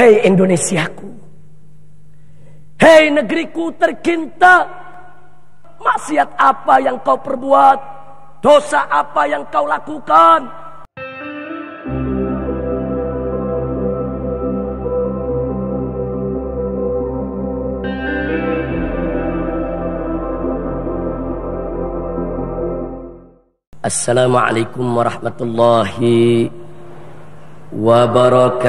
Hei Indonesiaku, hei negeriku tercinta, maksiat apa yang kau perbuat, dosa apa yang kau lakukan? Assalamualaikum warahmatullahi wabarakatuh.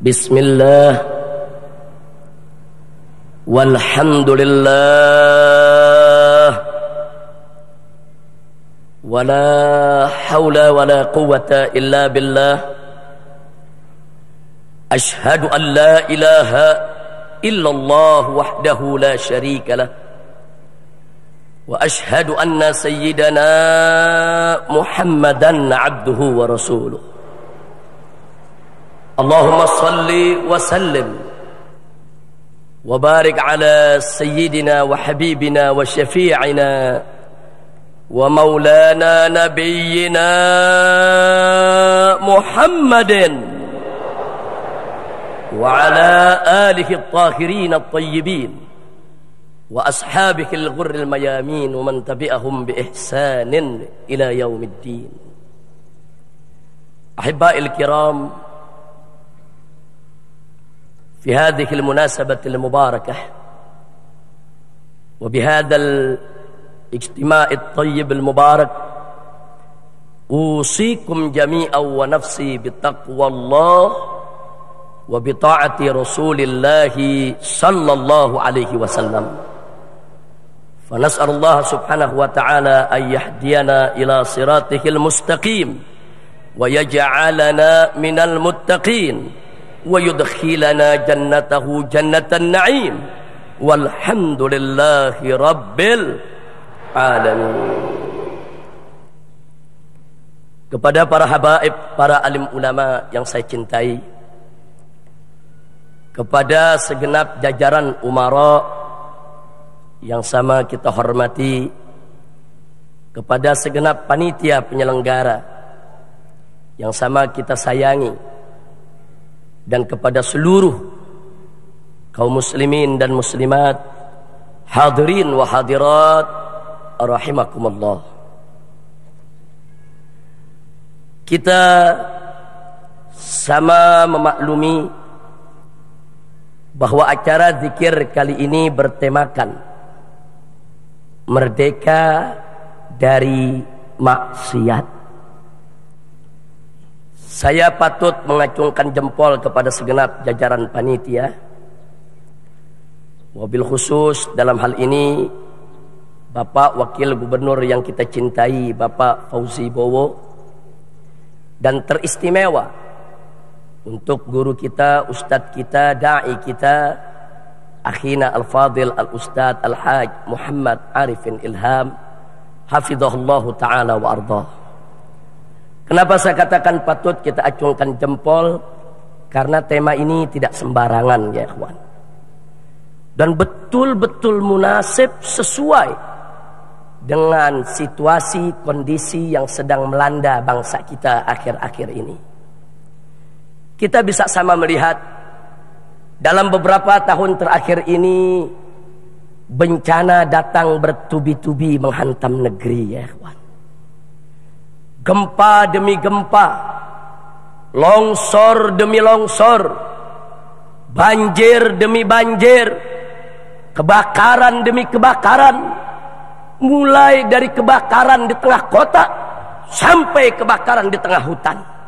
Bismillah, walhamdulillah, wala hawla wala quwwata illa billah. Ashhadu an la ilaha illallah wahdahu la syarika lah, wa ashhadu anna sayyidana Muhammadan abduhu wa rasuluh. Allahumma salli wa sallim wa barik ala sayyidina wa habibina wa syafi'ina wa maulana nabiyyina Muhammadin وعلى آله الطاهرين الطيبين وأصحابه الغر الميامين ومن تبعهم بإحسان إلى يوم الدين. أحبائي الكرام، في هذه المناسبة المباركة وبهذا الاجتماع الطيب المبارك، أوصيكم جميعا ونفسي بتقوى الله وبطاعة رسول الله صلى الله عليه وسلم. فنسأل الله سبحانه وتعالى أن يهدينا إلى صراطه المستقيم ويجعلنا من المتقين ويدخلنا جنته جنة النعيم والحمد لله رب العالمين. Kepada para habaib, para alim ulama yang saya cintai, kepada segenap jajaran umara yang sama kita hormati, kepada segenap panitia penyelenggara yang sama kita sayangi, dan kepada seluruh kaum muslimin dan muslimat, hadirin wa hadirat rahimakumullah. Kita sama memaklumi bahwa acara zikir kali ini bertemakan merdeka dari maksiat. Saya patut mengacungkan jempol kepada segenap jajaran panitia, wabil khusus dalam hal ini Bapak Wakil Gubernur yang kita cintai, Bapak Fauzi Bowo, dan teristimewa untuk guru kita, ustadz kita, da'i kita, akhina al-fadil al-ustadz al-haj Muhammad Arifin Ilham, hafidhahullahu ta'ala wa ardah. Kenapa saya katakan patut kita acungkan jempol? Karena tema ini tidak sembarangan ya ikhwan, dan betul-betul munasib, sesuai dengan situasi kondisi yang sedang melanda bangsa kita akhir-akhir ini. Kita bisa sama melihat dalam beberapa tahun terakhir ini bencana datang bertubi-tubi menghantam negeri ya kawan. Gempa demi gempa, longsor demi longsor, banjir demi banjir, kebakaran demi kebakaran, mulai dari kebakaran di tengah kota sampai kebakaran di tengah hutan.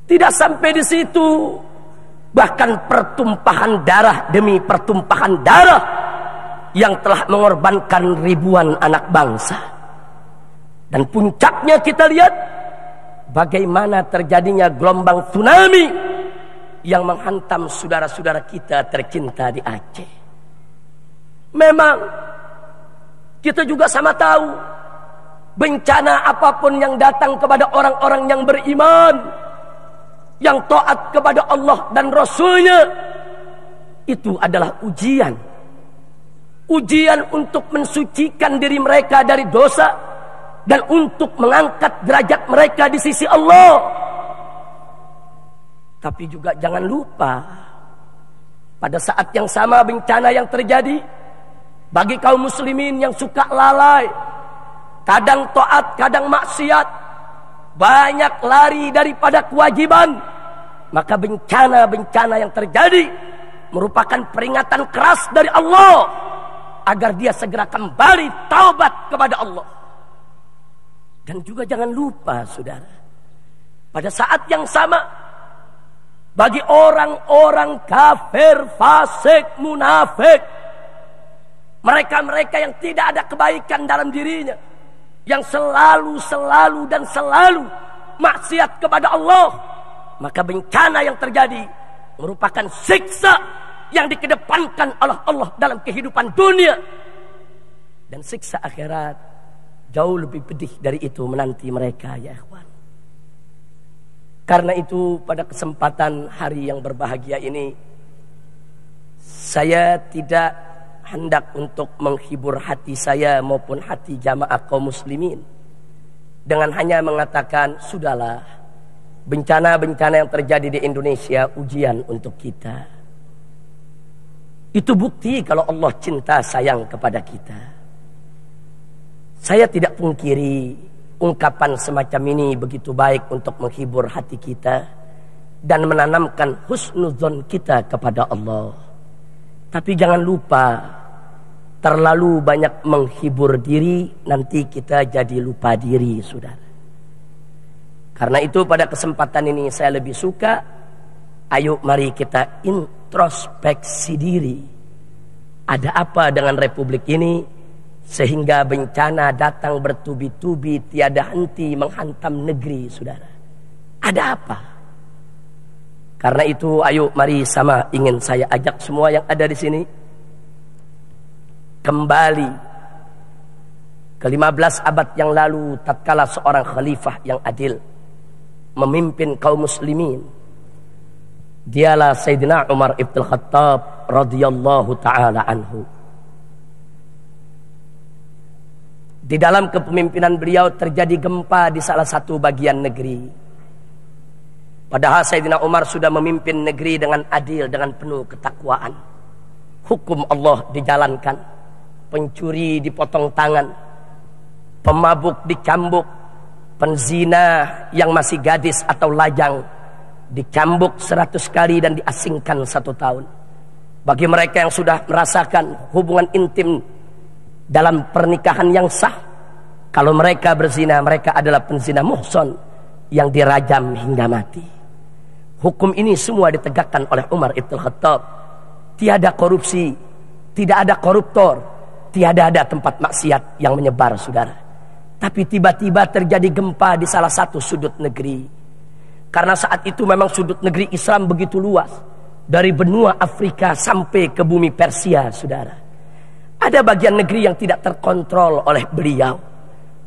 Tidak sampai di situ, bahkan pertumpahan darah demi pertumpahan darah yang telah mengorbankan ribuan anak bangsa. Dan puncaknya kita lihat bagaimana terjadinya gelombang tsunami yang menghantam saudara-saudara kita tercinta di Aceh. Memang kita juga sama tahu, bencana apapun yang datang kepada orang-orang yang beriman, yang taat kepada Allah dan Rasulnya, itu adalah ujian. ujian untuk mensucikan diri mereka dari dosa dan untuk mengangkat derajat mereka di sisi Allah. Tapi juga jangan lupa, pada saat yang sama bencana yang terjadi bagi kaum muslimin yang suka lalai, kadang taat, kadang maksiat, banyak lari daripada kewajiban, maka bencana-bencana yang terjadi merupakan peringatan keras dari Allah agar dia segera kembali taubat kepada Allah. Dan juga jangan lupa saudara, pada saat yang sama bagi orang-orang kafir, fasik, munafik, mereka-mereka yang tidak ada kebaikan dalam dirinya, yang selalu maksiat kepada Allah, maka bencana yang terjadi merupakan siksa yang dikedepankan oleh Allah dalam kehidupan dunia. Dan siksa akhirat jauh lebih pedih dari itu menanti mereka, ya ikhwan. Karena itu pada kesempatan hari yang berbahagia ini, saya tidak hendak untuk menghibur hati saya maupun hati jamaah kaum muslimin dengan hanya mengatakan, sudahlah, bencana-bencana yang terjadi di Indonesia ujian untuk kita. Itu bukti kalau Allah cinta sayang kepada kita. Saya tidak pungkiri ungkapan semacam ini begitu baik untuk menghibur hati kita dan menanamkan husnuzon kita kepada Allah. Tapi jangan lupa, terlalu banyak menghibur diri, nanti kita jadi lupa diri, saudara. Karena itu pada kesempatan ini saya lebih suka, ayo mari kita introspeksi diri. Ada apa dengan republik ini sehingga bencana datang bertubi-tubi tiada henti menghantam negeri, saudara? Ada apa? Karena itu ayo mari sama ingin saya ajak semua yang ada di sini kembali ke 15 abad yang lalu, tatkala seorang khalifah yang adil memimpin kaum muslimin. Dialah Sayyidina Umar ibn Khattab radhiyallahu ta'ala anhu. Di dalam kepemimpinan beliau terjadi gempa di salah satu bagian negeri. Padahal Sayyidina Umar sudah memimpin negeri dengan adil, dengan penuh ketakwaan. Hukum Allah dijalankan, pencuri dipotong tangan, pemabuk dicambuk, penzina yang masih gadis atau lajang dicambuk 100 kali dan diasingkan 1 tahun. Bagi mereka yang sudah merasakan hubungan intim dalam pernikahan yang sah, kalau mereka berzina, mereka adalah penzina muhson yang dirajam hingga mati. Hukum ini semua ditegakkan oleh Umar ibn Khattab. Tiada korupsi, tidak ada koruptor, tiada ada tempat maksiat yang menyebar, saudara. Tapi tiba-tiba terjadi gempa di salah satu sudut negeri. Karena saat itu memang sudut negeri Islam begitu luas, dari benua Afrika sampai ke bumi Persia, saudara. Ada bagian negeri yang tidak terkontrol oleh beliau.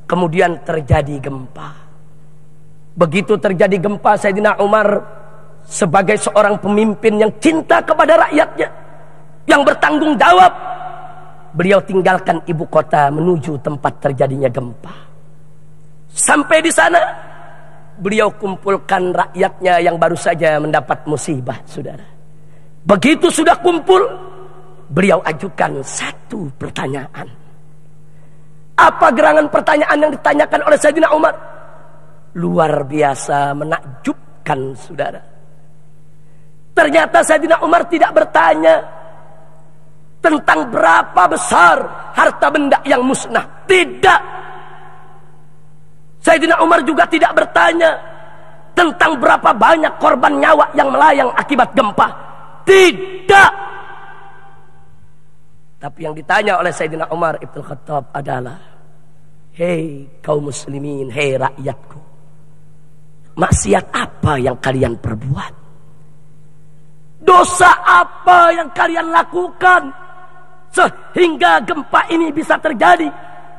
Kemudian terjadi gempa. Begitu terjadi gempa, Sayyidina Umar sebagai seorang pemimpin yang cinta kepada rakyatnya, yang bertanggung jawab, beliau tinggalkan ibu kota menuju tempat terjadinya gempa. Sampai di sana, beliau kumpulkan rakyatnya yang baru saja mendapat musibah, saudara. Begitu sudah kumpul, beliau ajukan satu pertanyaan. Apa gerangan pertanyaan yang ditanyakan oleh Sayyidina Umar? Luar biasa menakjubkan, saudara. Ternyata Sayyidina Umar tidak bertanya tentang berapa besar harta benda yang musnah. Tidak. Sayyidina Umar juga tidak bertanya tentang berapa banyak korban nyawa yang melayang akibat gempa. Tidak. Tapi yang ditanya oleh Sayyidina Umar ibn Khattab adalah, hei kaum muslimin, hei rakyatku, maksiat apa yang kalian perbuat? Dosa apa yang kalian lakukan sehingga gempa ini bisa terjadi,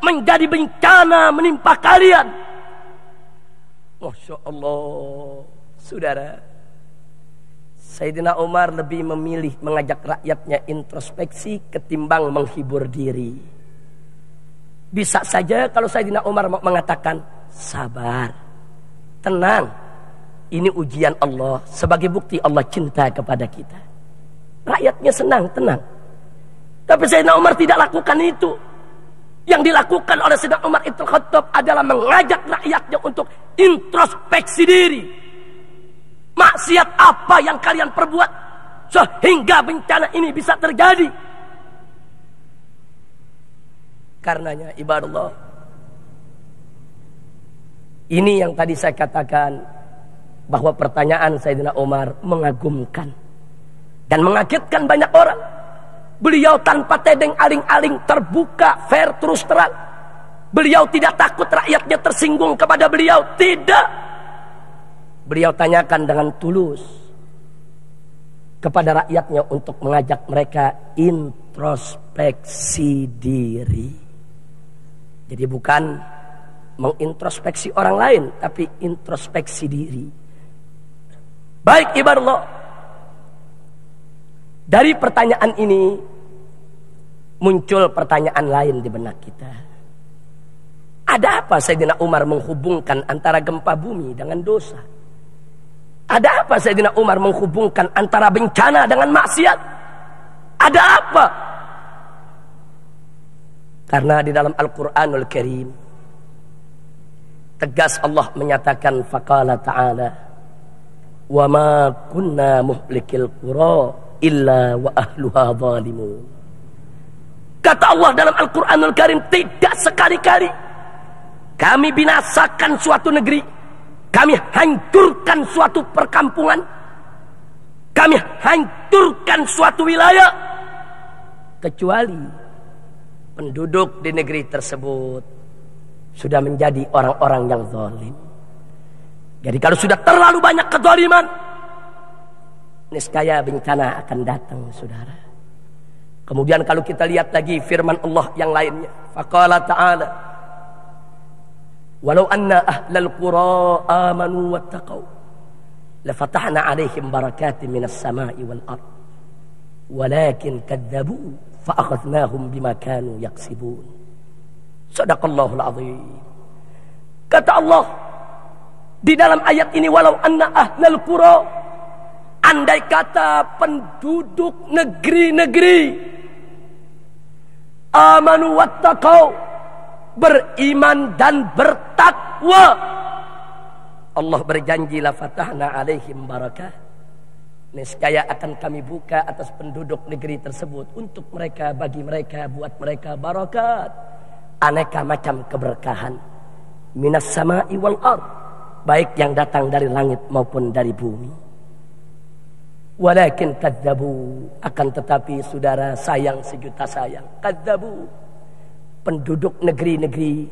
menjadi bencana menimpa kalian? Masya Allah, saudara. Sayyidina Umar lebih memilih mengajak rakyatnya introspeksi ketimbang menghibur diri. Bisa saja kalau Sayyidina Umar mengatakan, sabar, tenang, ini ujian Allah, sebagai bukti Allah cinta kepada kita. Rakyatnya senang, tenang. Tapi Sayyidina Umar tidak lakukan itu. Yang dilakukan oleh Sayyidina Umar Ibn Khattab adalah mengajak rakyatnya untuk introspeksi diri. Maksiat apa yang kalian perbuat sehingga bencana ini bisa terjadi? Karenanya ibadallah, ini yang tadi saya katakan, bahwa pertanyaan Sayyidina Umar mengagumkan dan mengagetkan banyak orang. Beliau tanpa tedeng aling-aling, terbuka, fair, terus terang. Beliau tidak takut rakyatnya tersinggung kepada beliau, tidak. Beliau tanyakan dengan tulus kepada rakyatnya untuk mengajak mereka introspeksi diri. Jadi bukan mengintrospeksi orang lain, tapi introspeksi diri. Baik ibadallah, dari pertanyaan ini muncul pertanyaan lain di benak kita. Ada apa Sayyidina Umar menghubungkan antara gempa bumi dengan dosa? Ada apa Sayyidina Umar menghubungkan antara bencana dengan maksiat? Ada apa? Karena di dalam Al-Quranul Karim tegas Allah menyatakan, faqala ta'ala, wa ma kunna muhlikil qura illa wa ahluha zalimun. Kata Allah dalam Al-Quranul Karim, tidak sekali-kali kami binasakan suatu negeri, kami hancurkan suatu perkampungan, kami hancurkan suatu wilayah, kecuali penduduk di negeri tersebut sudah menjadi orang-orang yang zalim. Jadi kalau sudah terlalu banyak kezaliman, niscaya bencana akan datang, saudara. Kemudian kalau kita lihat lagi firman Allah yang lainnya, faqala ta'ala, walau anna ahlal qura amanu wattaqau lafatahna alaihim barakatin minas sama'i wal ard walakin kadzabu fa'akhadnahum bima kanu yaksibun. Shadaqallahul azim. Kata Allah di dalam ayat ini, walau anna ahlal qura, andai kata penduduk negeri-negeri amanu wattaqau, beriman dan bertakwa, Allah berjanji la fatahna alaihim barakah, niscaya akan kami buka atas penduduk negeri tersebut untuk mereka, bagi mereka, buat mereka barakat, aneka macam keberkahan, minas sama'i wal ard, baik yang datang dari langit maupun dari bumi. Walakin kadzabu, akan tetapi saudara sayang sejuta sayang, kadzabu, penduduk negeri-negeri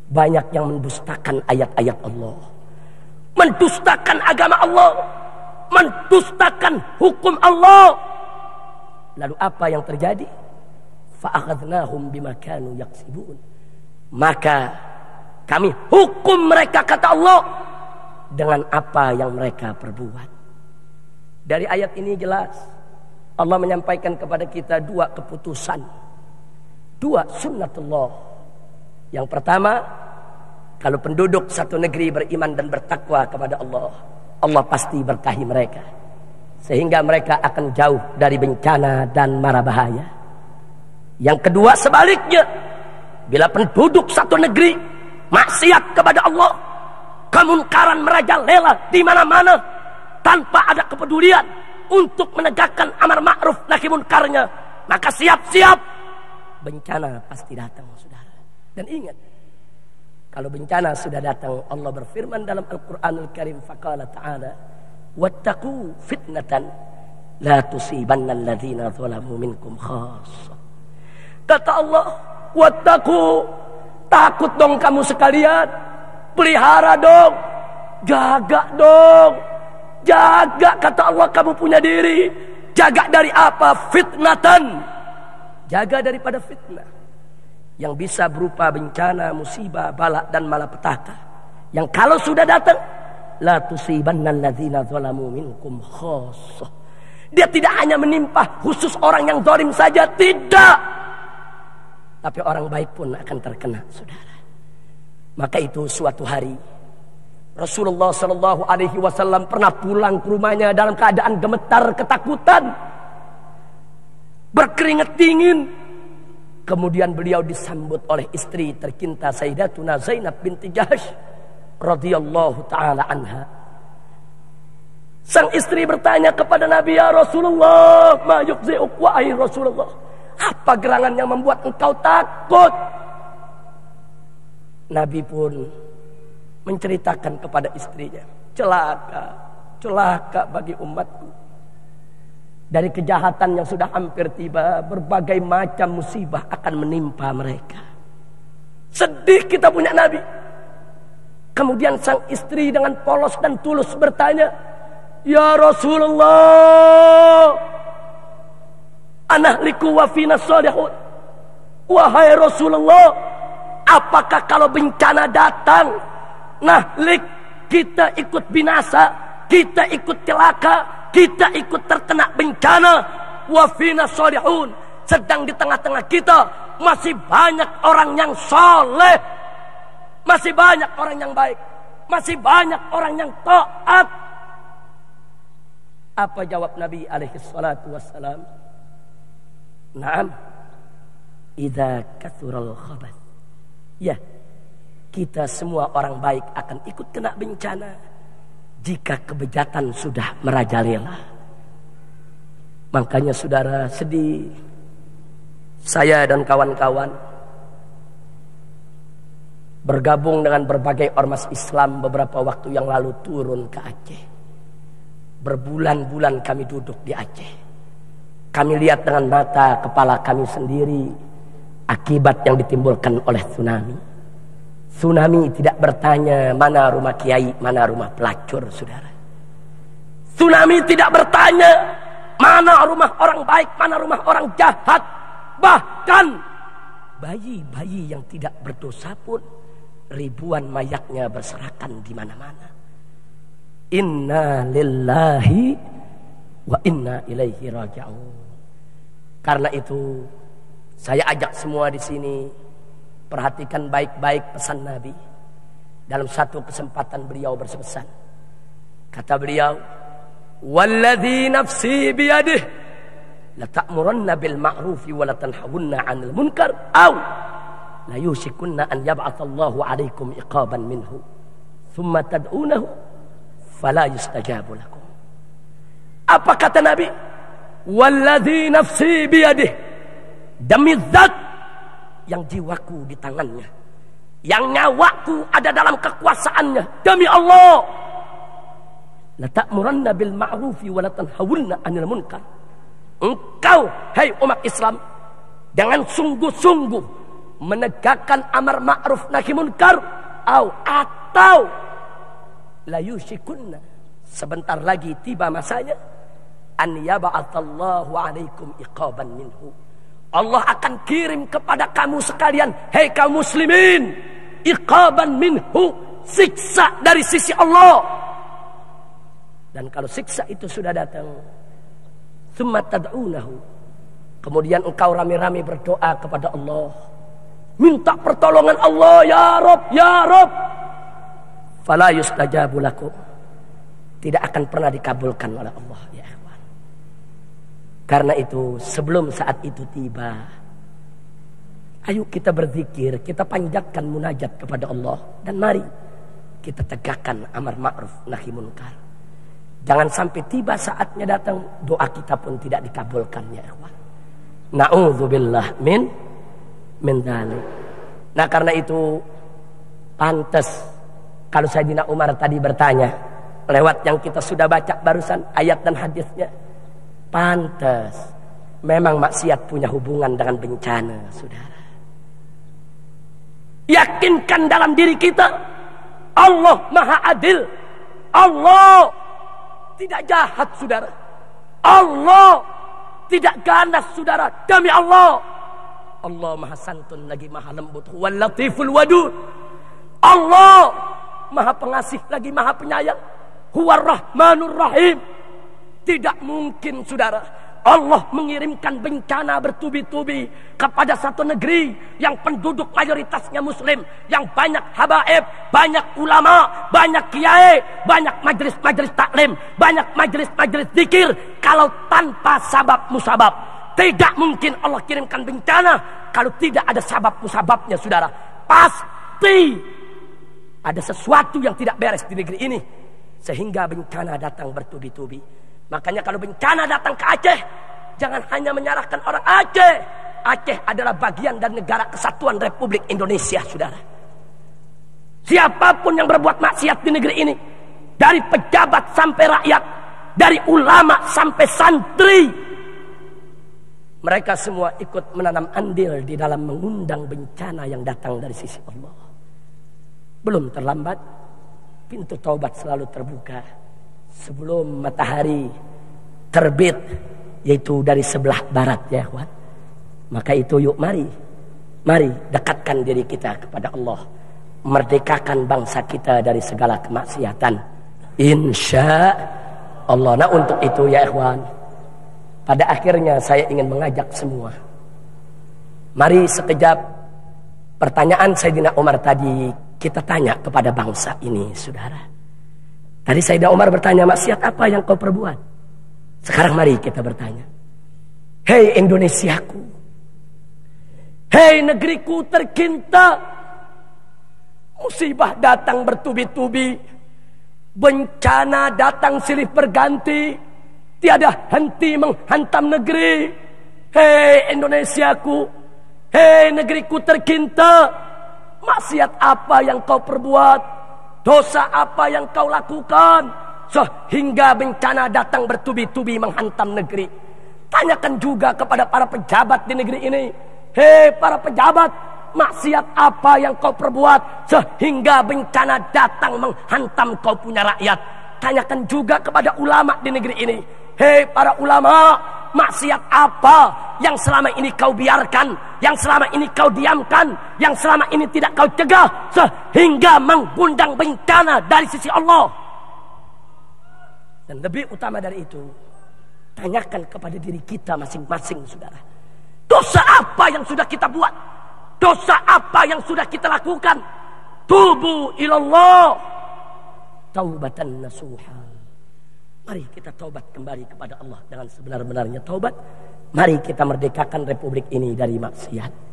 banyak yang mendustakan ayat-ayat Allah, mendustakan agama Allah, mendustakan hukum Allah. Lalu apa yang terjadi? Fa'akhadnahum bima kanu yaksibun, maka kami hukum mereka, kata Allah, dengan apa yang mereka perbuat. Dari ayat ini jelas Allah menyampaikan kepada kita dua keputusan, dua sunnatullah. Yang pertama, kalau penduduk satu negeri beriman dan bertakwa kepada Allah, Allah pasti berkahi mereka, sehingga mereka akan jauh dari bencana dan mara bahaya. Yang kedua sebaliknya, bila penduduk satu negeri maksiat kepada Allah, kemungkaran merajalela di mana-mana tanpa ada kepedulian untuk menegakkan amar ma'ruf nahi munkarnya, maka siap-siap bencana pasti datang, saudara. Dan ingat, kalau bencana sudah datang, Allah berfirman dalam Al-Quranul Karim, faqala ta'ala, wattaqu fitnatan la tusibanna alladhina zalamu minkum khassah. Kata Allah, wattaqu, takut dong kamu sekalian, pelihara dong, jaga dong, jaga, kata Allah, kamu punya diri. Jaga dari apa? Fitnatan, jaga daripada fitnah yang bisa berupa bencana, musibah, bala dan malapetaka, yang kalau sudah datang la tusibanna alladzina zalamu minkum khassah. Dia tidak hanya menimpa khusus orang yang zalim saja, tidak. Tapi orang baik pun akan terkena, saudara. Maka itu suatu hari Rasulullah Shallallahu Alaihi Wasallam pernah pulang ke rumahnya dalam keadaan gemetar ketakutan, berkeringat dingin. Kemudian beliau disambut oleh istri tercinta Sayyidatuna Zainab binti Jahsy radhiyallahu taala anha. Sang istri bertanya kepada Nabi, ya Rasulullah, ma yukhzi'uk, wahai Rasulullah, apa gerangan yang membuat engkau takut? Nabi pun menceritakan kepada istrinya, celaka bagi umatku. Dari kejahatan yang sudah hampir tiba, berbagai macam musibah akan menimpa mereka. Sedih kita punya Nabi. Kemudian sang istri dengan polos dan tulus bertanya, ya Rasulullah, anahliku wa fina salihun. Wahai Rasulullah, apakah kalau bencana datang, nahlik, kita ikut binasa, kita ikut celaka, kita ikut terkena bencana, wa fina salihun, sedang di tengah-tengah kita masih banyak orang yang saleh, masih banyak orang yang baik, masih banyak orang yang taat. Apa jawab Nabi alaihi salatu wassalam? Naam, idza kathural khabath. Ya, kita semua orang baik akan ikut kena bencana jika kebejatan sudah merajalela. Makanya saudara, sedih saya dan kawan-kawan bergabung dengan berbagai ormas Islam beberapa waktu yang lalu turun ke Aceh. Berbulan-bulan kami duduk di Aceh. Kami lihat dengan mata kepala kami sendiri akibat yang ditimbulkan oleh tsunami. Tsunami tidak bertanya mana rumah kiai, mana rumah pelacur, saudara. Tsunami tidak bertanya mana rumah orang baik, mana rumah orang jahat. Bahkan bayi-bayi yang tidak berdosa pun ribuan mayatnya berserakan di mana-mana. Inna lillahi wa inna ilaihi raji'un. Karena itu saya ajak semua di sini, perhatikan baik-baik pesan Nabi. Dalam satu kesempatan beliau berpesan. Kata beliau, walladzi nafsi biyadihi la ta'murunna bil ma'rufi wa la tanhawunna 'anil munkar aw la yushikunna an yab'atsallahu 'alaikum iqaban minhu thumma tad'unahu fala yustajabu lakum. Apa kata Nabi? Walladzi nafsi biyadihi, demi zat yang jiwaku di tangannya, yang nyawaku ada dalam kekuasaannya, demi Allah, la ta'muranna bil ma'rufi wa la tanhawunna 'anil munkar. Engkau, hai umat Islam, dengan sungguh-sungguh menegakkan amar ma'ruf nahi munkar, atau la yushikunna, sebentar lagi tiba masanya, an yab'atsallahu 'alaikum iqaban minhu, Allah akan kirim kepada kamu sekalian, hei kaum muslimin, iqaban minhu, siksa dari sisi Allah. Dan kalau siksa itu sudah datang, thumma tad'unahu, kemudian engkau rame-rame berdoa kepada Allah, minta pertolongan Allah, ya Rabb, ya Rabb, fala yustajabu lakum, tidak akan pernah dikabulkan oleh Allah, ya ikhwan. Karena itu sebelum saat itu tiba, ayo kita berzikir, kita panjatkan munajat kepada Allah, dan mari kita tegakkan amar ma'ruf nahi munkar. Jangan sampai tiba saatnya datang, doa kita pun tidak dikabulkan, ya ikhwan. Na'udzubillah min dzalik. Nah, karena itu pantas kalau Sayyidina Umar tadi bertanya lewat yang kita sudah baca barusan ayat dan hadisnya, pantas memang maksiat punya hubungan dengan bencana, saudara. Yakinkan dalam diri kita, Allah Maha Adil, Allah tidak jahat, saudara. Allah tidak ganas, saudara. Demi Allah, Allah Maha Santun lagi Maha Lembut, Huwal Latiful Wadud. Allah Maha Pengasih lagi Maha Penyayang. huwar rahmanur rahim. Tidak mungkin saudara Allah mengirimkan bencana bertubi-tubi kepada satu negeri yang penduduk mayoritasnya muslim, yang banyak habaib, banyak ulama, banyak kiai, banyak majelis-majelis taklim, banyak majelis-majelis zikir, kalau tanpa sabab musabab. Tidak mungkin Allah kirimkan bencana kalau tidak ada sabab musababnya saudara. Pasti ada sesuatu yang tidak beres di negeri ini sehingga bencana datang bertubi-tubi. Makanya kalau bencana datang ke Aceh, jangan hanya menyalahkan orang Aceh. Aceh adalah bagian dari negara kesatuan Republik Indonesia, saudara. Siapapun yang berbuat maksiat di negeri ini, dari pejabat sampai rakyat, dari ulama sampai santri, mereka semua ikut menanam andil di dalam mengundang bencana yang datang dari sisi Allah. Belum terlambat, pintu taubat selalu terbuka sebelum matahari terbit, yaitu dari sebelah barat ya kawan. Maka itu yuk mari dekatkan diri kita kepada Allah, merdekakan bangsa kita dari segala kemaksiatan, insya Allah. Nah untuk itu ya ikhwan, pada akhirnya saya ingin mengajak semua, mari sekejap pertanyaan Sayyidina Umar tadi kita tanya kepada bangsa ini saudara. Tadi Sayyidina Umar bertanya, maksiat apa yang kau perbuat? Sekarang mari kita bertanya, hei Indonesiaku, hei negeriku tercinta, musibah datang bertubi-tubi, bencana datang silih berganti, tiada henti menghantam negeri. Hei Indonesiaku, hei negeriku tercinta, maksiat apa yang kau perbuat? Dosa apa yang kau lakukan sehingga bencana datang bertubi-tubi menghantam negeri? Tanyakan juga kepada para pejabat di negeri ini. Hei para pejabat, maksiat apa yang kau perbuat sehingga bencana datang menghantam kau punya rakyat? Tanyakan juga kepada ulama di negeri ini. Hei para ulama, maksiat apa yang selama ini kau biarkan, yang selama ini kau diamkan, yang selama ini tidak kau cegah sehingga mengundang bencana dari sisi Allah? Dan lebih utama dari itu, tanyakan kepada diri kita masing-masing saudara. Dosa apa yang sudah kita buat? Dosa apa yang sudah kita lakukan? Tubu ilallah taubatan nasuha. Mari kita taubat kembali kepada Allah dengan sebenar-benarnya taubat. Mari kita merdekakan republik ini dari maksiat.